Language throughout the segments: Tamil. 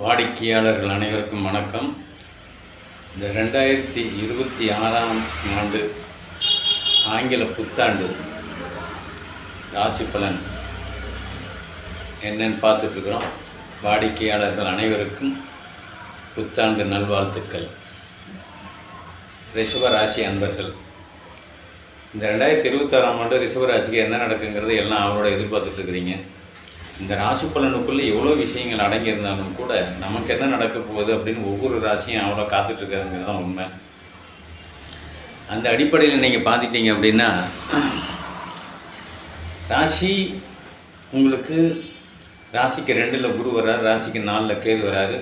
வாடிக்கையாளர்கள் அனைவருக்கும் வணக்கம். இந்த 2026ஆம் ஆண்டு ஆங்கில புத்தாண்டு ராசி பலன் என்னன்னு பார்த்துட்ருக்குறோம். வாடிக்கையாளர்கள் அனைவருக்கும் புத்தாண்டு நல்வாழ்த்துக்கள். ரிஷபராசி அன்பர்கள், இந்த 2026ஆம் ஆண்டு ரிஷபராசிக்கு என்ன நடக்குங்கிறது எல்லாம் அவங்களோட எதிர்பார்த்துட்ருக்குறீங்க. இந்த ராசி பலனுக்குள்ளே எவ்வளோ விஷயங்கள் அடங்கியிருந்தாலும் கூட நமக்கு என்ன நடக்க போகுது அப்படின்னு ஒவ்வொரு ராசியும் அவ்வளோ காத்துட்ருக்காருங்கிறது தான் உண்மை. அந்த அடிப்படையில் நீங்கள் பார்த்துட்டீங்க அப்படின்னா, ராசி உங்களுக்கு ராசிக்கு 2ல் குரு வர்றாரு, ராசிக்கு 4ல் கேது வராரு,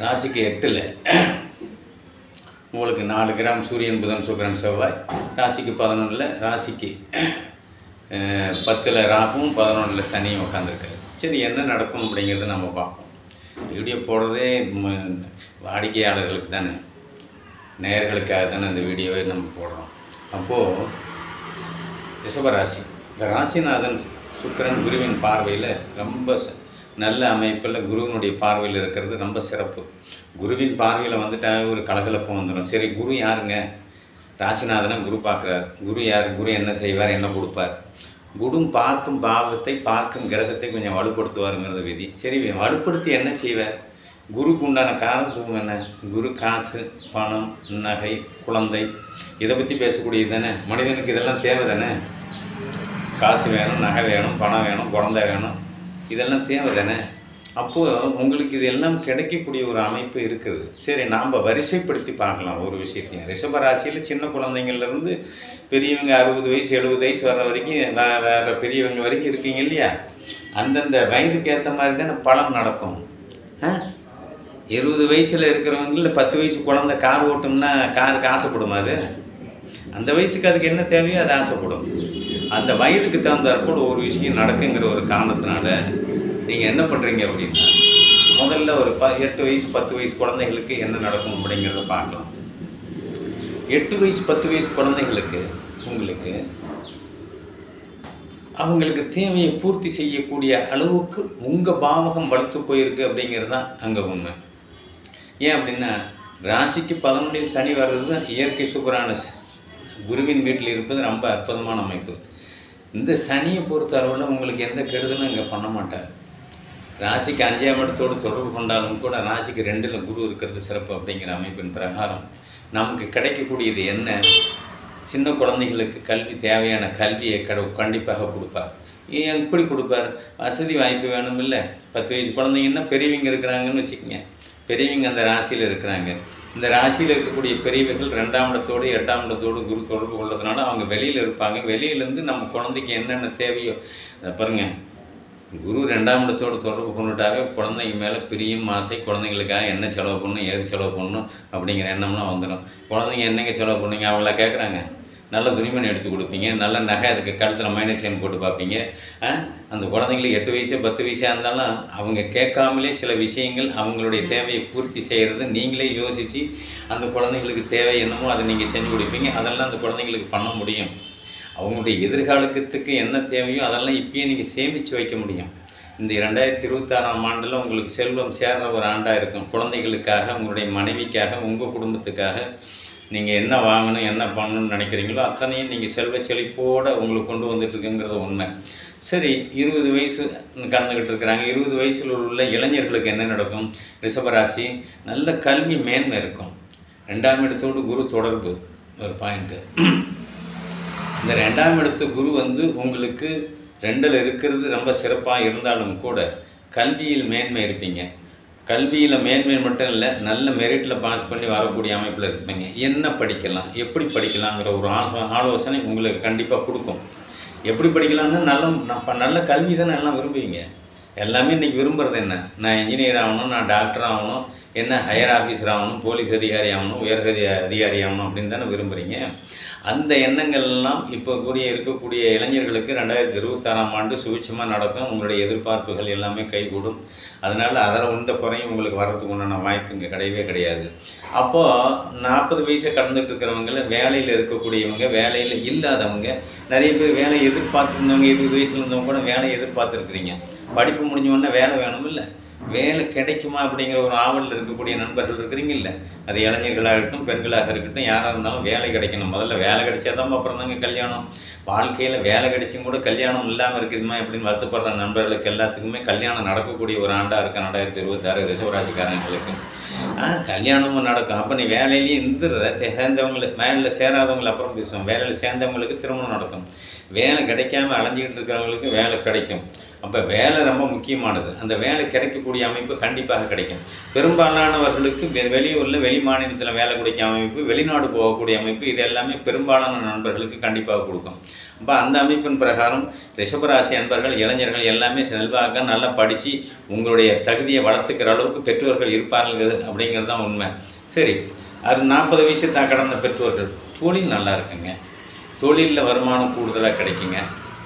ராசிக்கு 8ல் உங்களுக்கு 4 கிராம் சூரியன் புதன் சுக்கிரன் செவ்வாய், ராசிக்கு 11ல் ராசிக்கு 10ல் ராகுவும் 11ல் சனியும் உட்காந்துருக்காரு. சரி, என்ன நடக்கும் அப்படிங்கிறத நம்ம பார்ப்போம். வீடியோ போடுறதே வாடிக்கையாளர்களுக்கு தானே, நேயர்களுக்காக தானே இந்த வீடியோவை நம்ம போடுறோம். அப்போது ரிஷபராசி, இந்த ராசிநாதன் சுக்கிரன் குருவின் பார்வையில் ரொம்ப நல்ல அமைப்பில் குருவினுடைய பார்வையில் இருக்கிறது ரொம்ப சிறப்பு. குருவின் பார்வையில் வந்துட்டால் ஒரு கலகலப்பு வந்துடும். சரி, குரு யாருங்க? ராசிநாதனை குரு பார்க்குறார். குரு யார்? குரு என்ன செய்வார், என்ன கொடுப்பார்? குரு பார்க்கும் பாவத்தை, பார்க்கும் கிரகத்தை கொஞ்சம் வலுப்படுத்துவாருங்கிறது விதி. சரி, வலுப்படுத்தி என்ன செய்வார்? குருக்கு உண்டான காரணத்துவம் என்ன? குரு காசு, பணம், நகை, குழந்தை, இதை பற்றி பேசக்கூடியது தானே. மனிதனுக்கு இதெல்லாம் தேவை தானே. காசு வேணும், நகை வேணும், பணம் வேணும், குழந்தை வேணும், இதெல்லாம் தேவை தானே. அப்போது உங்களுக்கு இது எல்லாம் கிடைக்கக்கூடிய ஒரு அமைப்பு இருக்குது. சரி, நாம் வரிசைப்படுத்தி பார்க்கலாம் ஒரு விஷயத்தையும். ரிஷபராசியில் சின்ன குழந்தைங்கள்லேருந்து பெரியவங்க 60 வயசு 70 வயசு வர்ற வரைக்கும், வேறு பெரியவங்க வரைக்கும் இருக்கீங்க இல்லையா? அந்தந்த வயதுக்கு ஏற்ற மாதிரி தானே பலன் நடக்கும். 20 வயசில் இருக்கிறவங்களில் 10 வயசு குழந்தை கார் ஓட்டும்னா காருக்கு ஆசைப்படுமா? அது அந்த வயசுக்கு அதுக்கு என்ன தேவையோ அது ஆசைப்படும். அந்த வயதுக்கு தகுந்தாற்போல் ஒரு விஷயம் நடக்குங்கிற ஒரு காரணத்தினால நீங்கள் என்ன பண்ணுறீங்க அப்படின்னா, முதல்ல ஒரு 8 வயசு 10 வயசு குழந்தைகளுக்கு என்ன நடக்கும் அப்படிங்கிறத பார்க்கலாம். 8 வயசு 10 வயசு குழந்தைகளுக்கு உங்களுக்கு அவங்களுக்கு தேவையை பூர்த்தி செய்யக்கூடிய அளவுக்கு உங்கள் பாவகம் வலுத்து போயிருக்கு அப்படிங்கிறது தான் அங்கே உண்மை. ஏன் அப்படின்னா, ராசிக்கு 11ல் சனி வர்றது தான் இயற்கை சூப்பரான குருவின் வீட்டில் இருப்பது ரொம்ப அற்புதமான அமைப்பு. இந்த சனியை பொறுத்த அளவில் உங்களுக்கு எந்த கெடுதலும் இங்கே பண்ண மாட்டார். ராசிக்கு 5ஆம் இடத்தோடு தொடர்பு கொண்டாலும் கூட ராசிக்கு 2ல் குரு இருக்கிறது சிறப்பு. அப்படிங்கிற அமைப்பின் பிரகாரம் நமக்கு கிடைக்கக்கூடியது என்ன? சின்ன குழந்தைகளுக்கு கல்வி, தேவையான கல்வியை கண்டிப்பாக கொடுப்பார். எப்படி கொடுப்பார்? வசதி வாய்ப்பு வேணும் இல்லை. 10 வயசு குழந்தைங்கன்னா பெரியவங்க இருக்கிறாங்கன்னு வச்சுக்கோங்க. பெரியவங்க அந்த ராசியில் இருக்கிறாங்க. இந்த ராசியில் இருக்கக்கூடிய பெரியவர்கள் 2ஆம் இடத்தோடு 8ஆம் இடத்தோடு குரு தொடர்பு கொள்வதனால அவங்க வெளியில் இருப்பாங்க. வெளியிலேருந்து நம்ம குழந்தைக்கு என்னென்ன தேவையோ பாருங்கள். குரு 2ஆம் இடத்தோடு தொடர்பு கொண்டுட்டாவே குழந்தைங்க மேலே பிரியும், ஆசை, குழந்தைங்களுக்காக என்ன செலவு பண்ணணும், ஏது செலவு பண்ணணும் அப்படிங்கிற எண்ணம்லாம் வந்துடும். குழந்தைங்க என்னங்க செலவு பண்ணுவீங்க? அவங்கள கேட்குறாங்க. நல்ல துணிமணி எடுத்து கொடுப்பீங்க, நல்ல நகை, அதுக்கு கழுத்தில் மைனர் செயின் போட்டு பார்ப்பீங்க. அந்த குழந்தைங்களுக்கு 8 வயசு 10 வயசாக இருந்தாலும் அவங்க கேட்காமலே சில விஷயங்கள் அவங்களுடைய தேவையை பூர்த்தி செய்கிறது நீங்களே யோசித்து அந்த குழந்தைங்களுக்கு தேவை என்னமோ அதை நீங்கள் செஞ்சு கொடுப்பீங்க. அதெல்லாம் அந்த குழந்தைங்களுக்கு பண்ண முடியும். அவங்களுடைய எதிர்காலத்துக்கு என்ன தேவையோ அதெல்லாம் இப்பயே நீங்கள் சேமித்து வைக்க முடியும். இந்த 2026ஆம் ஆண்டில் உங்களுக்கு செல்வம் சேர்ற ஒரு ஆண்டாக இருக்கும். குழந்தைகளுக்காக, உங்களுடைய மனைவிக்காக, உங்கள் குடும்பத்துக்காக நீங்கள் என்ன வாங்கணும், என்ன பண்ணணும்னு நினைக்கிறீங்களோ அத்தனையும் நீங்கள் செல்வ செழிப்போடு உங்களுக்கு கொண்டு வந்துட்டுருக்குங்கிறது உண்மை. சரி, 20 வயசு கடந்துக்கிட்டு இருக்கிறாங்க. 20 வயசில் உள்ள இளைஞர்களுக்கு என்ன நடக்கும்? ரிஷபராசி, நல்ல கல்வி மேன்மை இருக்கும். 2ஆம் இடத்தோடு குரு தொடர்பு ஒரு பாயிண்ட்டு. இந்த 2ஆம் இடத்து குரு உங்களுக்கு 2ல் இருக்கிறது ரொம்ப சிறப்பாக இருந்தாலும் கூட கல்வியில் மேன்மை இருப்பீங்க. கல்வியில் மேன்மை மட்டும் இல்லை, நல்ல மெரிட்டில் பாஸ் பண்ணி வரக்கூடிய அமைப்பில் இருப்பீங்க. என்ன படிக்கலாம், எப்படி படிக்கலாங்கிற ஒரு ஆலோசனை உங்களுக்கு கண்டிப்பாக கொடுக்கும். எப்படி படிக்கலாம்னா நல்ல கல்வி தானே எல்லாம் விரும்புவீங்க. எல்லாமே இன்றைக்கி விரும்புகிறது என்ன? நான் இன்ஜினியர் ஆகணும், நான் டாக்டர் ஆகணும், என்ன ஹையர் ஆஃபீஸர் ஆகணும், போலீஸ் அதிகாரி ஆகணும், உயர்கதி அதிகாரி ஆகணும் அப்படின்னு தானே விரும்புகிறீங்க. அந்த எண்ணங்கள்லாம் இப்போ இருக்கக்கூடிய இளைஞர்களுக்கு 2026ஆம் ஆண்டு சுபிட்சமாக நடக்கும். உங்களுடைய எதிர்பார்ப்புகள் எல்லாமே கைகூடும். அதனால் அதில் எந்த குறையும் உங்களுக்கு வர்றதுக்கு உண்டான வாய்ப்பு இங்கே கிடையவே கிடையாது. அப்போது 40 வயசை கடந்துட்டு இருக்கிறவங்கள, வேலையில் இருக்கக்கூடியவங்க, வேலையில் இல்லாதவங்க, நிறைய பேர் வேலை எதிர்பார்த்துருந்தவங்க, 20 வயசில் இருந்தவங்க கூட வேலை எதிர்பார்த்துருக்குறீங்க. படிப்பு முடிஞ்சோடனே வேலை வேணும் இல்லை, வேலை கிடைக்குமா அப்படிங்கிற ஒரு ஆவலில் இருக்கக்கூடிய நண்பர்கள் இருக்கிறீங்கல்ல, அது இளைஞர்களாக இருக்கட்டும், பெண்களாக இருக்கட்டும், யாராக இருந்தாலும் வேலை கிடைக்கணும். முதல்ல வேலை கிடைச்சாதான் அப்புறம் தாங்க கல்யாணம். வாழ்க்கையில் வேலை கிடைச்சும் கூட கல்யாணம் இல்லாமல் இருக்குதுமா அப்படின்னு வருத்தப்படுற நண்பர்களுக்கு எல்லாத்துக்குமே கல்யாணம் நடக்கக்கூடிய ஒரு ஆண்டாக இருக்கும் 2026 ரிஷபராசிக்காரங்களுக்கு. கல்யாணமும் நடக்கும். அப்போ நீ வேலையிலேயே சேர்ந்தவங்களுக்கு, வேலையில் சேராதவங்களை அப்புறம் பேசுவோம், வேலையில் சேர்ந்தவங்களுக்கு திருமணம் நடக்கும். வேலை கிடைக்காம அலைஞ்சிக்கிட்டு இருக்கிறவங்களுக்கு வேலை கிடைக்கும். அப்போ வேலை ரொம்ப முக்கியமானது. அந்த வேலை கிடைக்கக்கூடிய அமைப்பு கண்டிப்பாக கிடைக்கும். பெரும்பாலானவர்களுக்கு வெளியூரில் வெளி மாநிலத்தில் வேலை கிடைக்கும் அமைப்பு, வெளிநாடு போகக்கூடிய அமைப்பு, இது எல்லாமே பெரும்பாலான நண்பர்களுக்கு கண்டிப்பாக கொடுக்கும். அப்போ அந்த அமைப்பின் பிரகாரம் ரிஷபராசி அன்பர்கள், இளைஞர்கள் எல்லாமே செல்வாக்க நல்லா படித்து உங்களுடைய தகுதியை வளர்த்துக்கிற அளவுக்கு பெற்றோர்கள் இருப்பார்கள் அப்படிங்கிறது தான் உண்மை. சரி, அது 40 வயசு கடந்த பெற்றோர்கள் தொழில் நல்லா இருக்குங்க, தொழிலில் வருமானம் கூடுதலாக கிடைக்குங்க,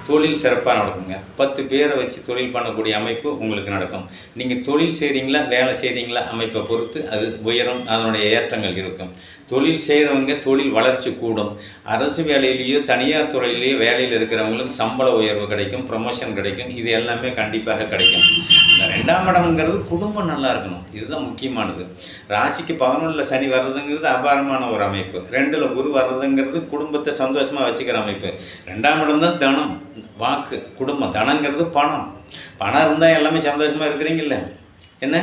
தொழில் சிறப்பாக நடக்குங்க. 10 பேரை வச்சு தொழில் பண்ணக்கூடிய அமைப்பு உங்களுக்கு நடக்கும். நீங்கள் தொழில் செய்கிறீங்களா வேலை செய்கிறீங்களா அமைப்பை பொறுத்து அது உயரும், அதனுடைய ஏற்றங்கள் இருக்கும். தொழில் செய்கிறவங்க தொழில் வளர்ச்சி கூடும். அரசு வேலையிலேயோ தனியார் துறையிலேயோ வேலையில் இருக்கிறவங்களுக்கு சம்பள உயர்வு கிடைக்கும், ப்ரமோஷன் கிடைக்கும். இது எல்லாமே கண்டிப்பாக கிடைக்கும். இந்த 2ஆம் இடம்ங்கிறது குடும்பம் நல்லா இருக்கணும், இதுதான் முக்கியமானது. ராசிக்கு 11ல் சனி வர்றதுங்கிறது அபாரமான ஒரு அமைப்பு. 2ல் குரு வர்றதுங்கிறது குடும்பத்தை சந்தோஷமாக வச்சுக்கிற அமைப்பு. 2ஆம் இடம் தான் தனம், வாக்கு, குடும்பம். தனங்கிறது பணம். பணம் இருந்தால் எல்லாமே சந்தோஷமாக இருக்கிறீங்கல்ல. என்ன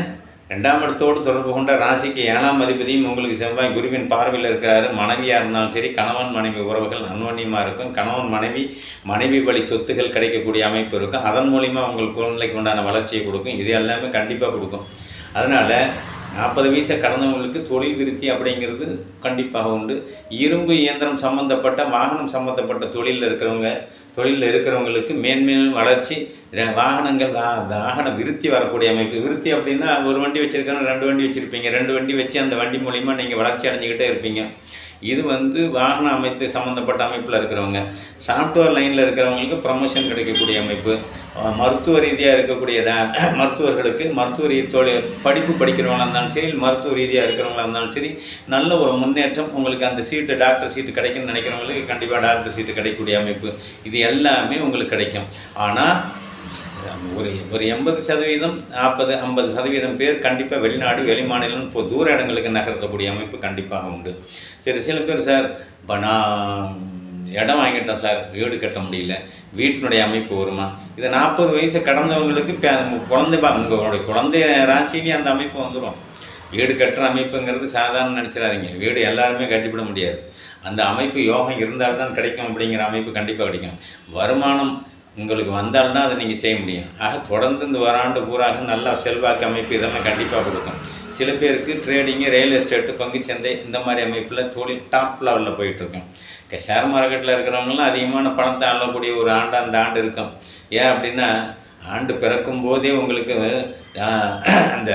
2ஆம் இடத்தோடு தொடர்பு கொண்ட ராசிக்கு 7ஆம் அதிபதியும் உங்களுக்கு செவ்வாய் குருவின் பார்வையில் இருக்கிறாரு. மனைவியாக இருந்தாலும் சரி, கணவன் மனைவி உறவுகள் அன்வன்யமாக இருக்கும். கணவன் மனைவி வழி சொத்துக்கள் கிடைக்கக்கூடிய அமைப்பு இருக்கும். அதன் மூலிமா உங்கள் குழந்தைக்கு உண்டான வளர்ச்சியை கொடுக்கும். இது எல்லாமே கண்டிப்பாக கொடுக்கும். அதனால் 40 வயசை கடந்தவங்களுக்கு தொழில் விருத்தி அப்படிங்கிறது கண்டிப்பாக உண்டு. இரும்பு இயந்திரம் சம்மந்தப்பட்ட, வாகனம் சம்மந்தப்பட்ட தொழிலில் இருக்கிறவங்களுக்கு மேன்மேலும் வளர்ச்சி, வாகன விருத்தி வரக்கூடிய அமைப்பு. விருத்தி அப்படின்னா ஒரு வண்டி வச்சுருக்கணும், 2 வண்டி வச்சுருப்பீங்க. 2 வண்டி வச்சு அந்த வண்டி மூலிமா நீங்கள் வளர்ச்சி அடைஞ்சிக்கிட்டே இருப்பீங்க. இது வாகன அமைப்பு சம்மந்தப்பட்ட அமைப்பில் இருக்கிறவங்க. சாஃப்ட்வேர் லைனில் இருக்கிறவங்களுக்கு ப்ரமோஷன் கிடைக்கக்கூடிய அமைப்பு. மருத்துவ ரீதியாக இருக்கக்கூடிய மருத்துவர்களுக்கு மருத்துவ படிப்பு படிக்கிறவங்களாக இருந்தாலும் சரி, மருத்துவ ரீதியாக இருக்கிறவங்களாக இருந்தாலும் சரி, நல்ல ஒரு முன்னேற்றம். உங்களுக்கு அந்த சீட்டு, டாக்டர் சீட்டு கிடைக்குன்னு நினைக்கிறவங்களுக்கு கண்டிப்பாக டாக்டர் சீட்டு கிடைக்கக்கூடிய அமைப்பு. இது எல்லாமே உங்களுக்கு கிடைக்கும். ஆனால் ஒரு 80%, 40-50% பேர் கண்டிப்பாக வெளிநாடு, வெளி மாநிலம், தூர இடங்களுக்கு நகர்த்தக்கூடிய அமைப்பு கண்டிப்பாக உண்டு. சரி, சில பேர் சார் இப்போ நான் இடம் வாங்கிட்டோம் சார், வீடு கட்ட முடியல, வீட்டினுடைய அமைப்பு வருமா? இது 40 வயசு கடந்தவங்களுக்கு உங்களுடைய குழந்தை ராசிலேயே அந்த அமைப்பு வந்துடும். வீடு கட்டுற அமைப்புங்கிறது சாதாரண நினச்சிடாதீங்க. வீடு எல்லாருமே கட்டிவிட முடியாது. அந்த அமைப்பு யோகம் இருந்தால்தான் கிடைக்கும். அப்படிங்கிற அமைப்பு கண்டிப்பாக கிடைக்கும். வருமானம் உங்களுக்கு வந்தால்தான் அதை நீங்கள் செய்ய முடியும். ஆக தொடர்ந்து இந்த வராண்டு பூராக நல்லா செல்வாக்கு அமைப்பு இதெல்லாம் கண்டிப்பாக கொடுக்கும். சில பேருக்கு ட்ரேடிங்கு, ரியல் எஸ்டேட்டு, பங்குச்சந்தை இந்த மாதிரி அமைப்பில் தொழில் டாப் லெவலில் போயிட்டுருக்கும். ஷேர் மார்க்கெட்டில் இருக்கிறவங்களாம் அதிகமான பணத்தை அள்ளக்கூடிய ஒரு ஆண்டு அந்த ஆண்டு இருக்கும். ஏன் அப்படின்னா, ஆண்டு பிறக்கும் போதே உங்களுக்கு அந்த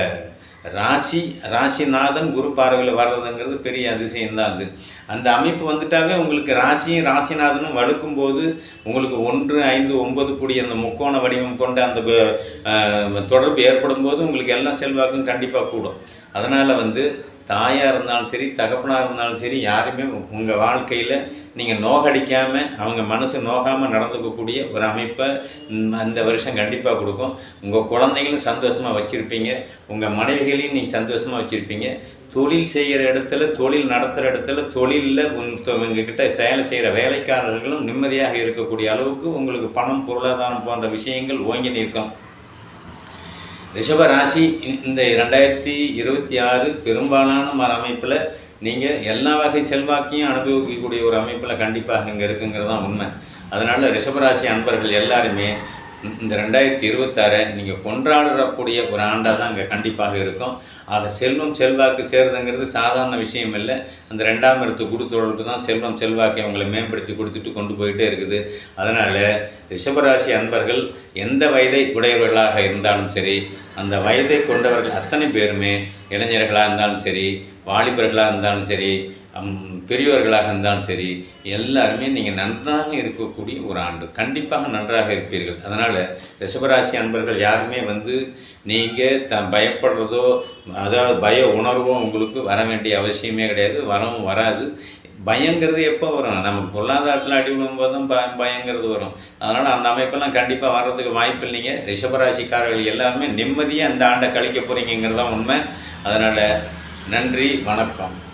ராசிநாதன் குரு பார்வையில் வர்றதுங்கிறது பெரிய அதிசயம்தான். அந்த அமைப்பு வந்துட்டாவே உங்களுக்கு ராசியும் ராசிநாதனும் வலுக்கும் போது உங்களுக்கு 1, 5, 9 கூடிய அந்த முக்கோண வடிவம் கொண்ட அந்த தொடர்பு ஏற்படும் போது உங்களுக்கு எல்லா செல்வாக்கும் கண்டிப்பாக கூடும். அதனால் தாயாக இருந்தாலும் சரி, தகப்பனாக இருந்தாலும் சரி, யாருமே உங்கள் வாழ்க்கையில் நீங்கள் நோகடிக்காமல், அவங்க மனசு நோகாமல் நடந்துக்கக்கூடிய ஒரு அமைப்பை அந்த வருஷம் கண்டிப்பாக கொடுக்கும். உங்கள் குழந்தைகளும் சந்தோஷமாக வச்சுருப்பீங்க, உங்கள் மனைவிகளையும் நீங்கள் சந்தோஷமாக வச்சுருப்பீங்க. தொழில் செய்கிற இடத்துல, தொழில் நடத்துகிற இடத்துல, தொழிலில் உங்ககிட்ட சேலை செய்கிற வேலைக்காரர்களும் நிம்மதியாக இருக்கக்கூடிய அளவுக்கு உங்களுக்கு பணம், பொருளாதாரம் போன்ற விஷயங்கள் ஓங்கி நிற்கும். ரிஷபராசி இந்த 2026 பெரும்பாலான அமைப்பில் நீங்கள் எல்லா வகை செல்வாக்கையும் அனுபவிக்கக்கூடிய ஒரு அமைப்பில் கண்டிப்பாக இங்கே இருக்குங்கிறது தான் உண்மை. அதனால் ரிஷபராசி அன்பர்கள் எல்லாருமே இந்த 2026 நீங்கள் கொண்டாடக்கூடிய ஒரு ஆண்டாக தான் இங்கே கண்டிப்பாக இருக்கும். ஆக செல்வம் செல்வாக்கு சேருதுங்கிறது சாதாரண விஷயம் இல்லை. அந்த 2ஆம் இடத்து குரு தொடர்பு தான் செல்வம் செல்வாக்கை அவங்களை மேம்படுத்தி கொடுத்துட்டு கொண்டு போயிட்டே இருக்குது. அதனால் ரிஷபராசி அன்பர்கள் எந்த வயதை உடையவர்களாக இருந்தாலும் சரி, அந்த வயதை கொண்டவர்கள் அத்தனை பேருமே, இளைஞர்களாக இருந்தாலும் சரி, வாலிபர்களாக இருந்தாலும் சரி, பெரியவர்களாக இருந்தாலும் சரி, எல்லாருமே நீங்கள் நன்றாக இருக்கக்கூடிய ஒரு ஆண்டு. கண்டிப்பாக நன்றாக இருப்பீர்கள். அதனால் ரிஷபராசி அன்பர்கள் யாருமே நீங்கள் பயப்படுறதோ, அதாவது பய உணர்வோ உங்களுக்கு வர வேண்டிய அவசியமே கிடையாது. வரவும் வராது. பயங்கிறது எப்போ வரும்? நமக்கு பொருளாதாரத்தில் அடி விழும்போது தான் பயங்கிறது வரும். அதனால் அந்த அமைப்பெல்லாம் கண்டிப்பாக வர்றதுக்கு வாய்ப்பு இல்லைங்க. ரிஷபராசிக்காரர்கள் எல்லாருமே நிம்மதியாக அந்த ஆண்டை கழிக்க போகிறீங்கிறது தான் உண்மை. அதனால் நன்றி, வணக்கம்.